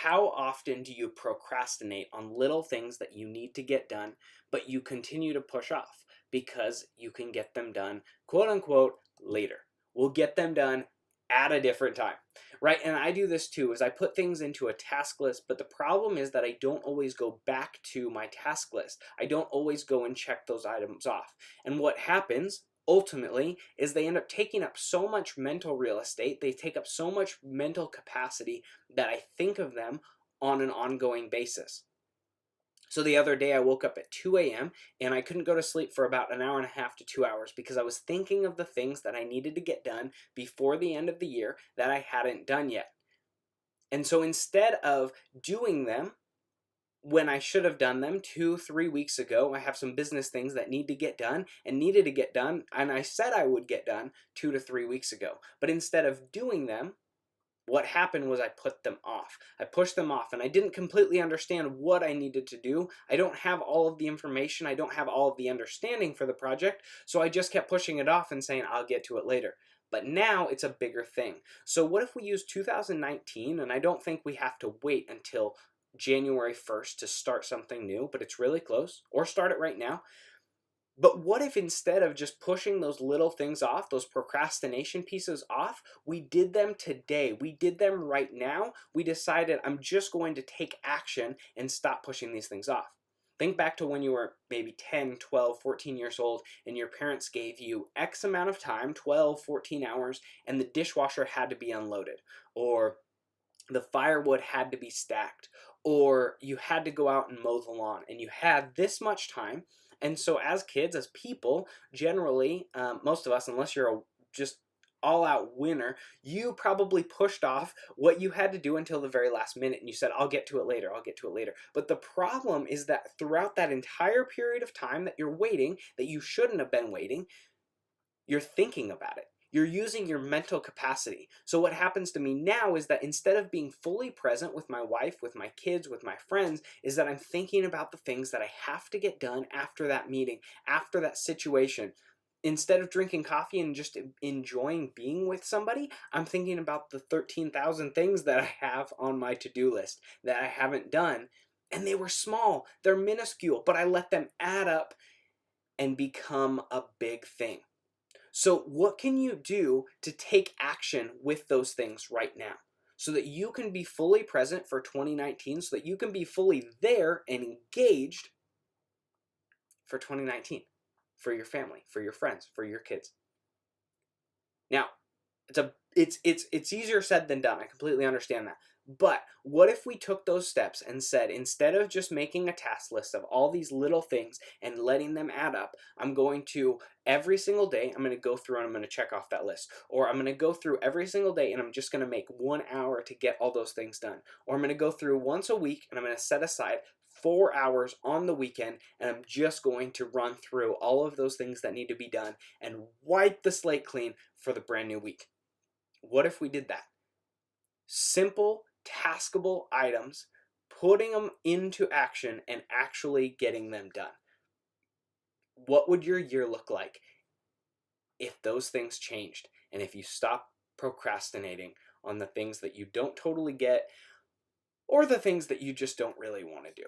How often do you procrastinate on little things that you need to get done, but you continue to push off because you can get them done, quote unquote, later? We'll get them done at a different time, right? And I do this too, is I put things into a task list, but the problem is that I don't always go back to my task list. I don't always go and check those items off. And what happens ultimately is they end up taking up so much mental real estate, they take up so much mental capacity that I think of them on an ongoing basis. So the other day I woke up at 2 a.m. and I couldn't go to sleep for about an hour and a half to 2 hours because I was thinking of the things that I needed to get done before the end of the year that I hadn't done yet. And so instead of doing them when I should have done them 2-3 weeks ago, I have some business things that need to get done and needed to get done, and I said I would get done 2 to 3 weeks ago. But instead of doing them, what happened was I put them off. I pushed them off, and I didn't completely understand what I needed to do. I don't have all of the information. I don't have all of the understanding for the project, so I just kept pushing it off and saying, I'll get to it later. But now it's a bigger thing. So what if we use 2019, and I don't think we have to wait until January 1st to start something new, but it's really close, or start it right now. But what if instead of just pushing those little things off, those procrastination pieces off, we did them today? We did them right now. We decided I'm just going to take action and stop pushing these things off. Think back to when you were maybe 10, 12, 14 years old and your parents gave you X amount of time, 12, 14 hours, and the dishwasher had to be unloaded, or the firewood had to be stacked, or you had to go out and mow the lawn, and you had this much time. And so as kids, as people, generally, most of us, unless you're just all-out winner, you probably pushed off what you had to do until the very last minute, and you said, I'll get to it later, I'll get to it later. But the problem is that throughout that entire period of time that you're waiting, that you shouldn't have been waiting, you're thinking about it. You're using your mental capacity. So what happens to me now is that instead of being fully present with my wife, with my kids, with my friends, is that I'm thinking about the things that I have to get done after that meeting, after that situation. Instead of drinking coffee and just enjoying being with somebody, I'm thinking about the 13,000 things that I have on my to-do list that I haven't done. And they were small, they're minuscule, but I let them add up and become a big thing. So what can you do to take action with those things right now so that you can be fully present for 2019, so that you can be fully there and engaged for 2019, for your family, for your friends, for your kids? Now, it's easier said than done. I completely understand that. But what if we took those steps and said, instead of just making a task list of all these little things and letting them add up, I'm going to, every single day, I'm going to go through and I'm going to check off that list. Or I'm going to go through every single day and I'm just going to make 1 hour to get all those things done. Or I'm going to go through once a week and I'm going to set aside 4 hours on the weekend and I'm just going to run through all of those things that need to be done and wipe the slate clean for the brand new week. What if we did that? Simple, taskable items, putting them into action and actually getting them done. What would your year look like if those things changed and if you stopped procrastinating on the things that you don't totally get or the things that you just don't really want to do?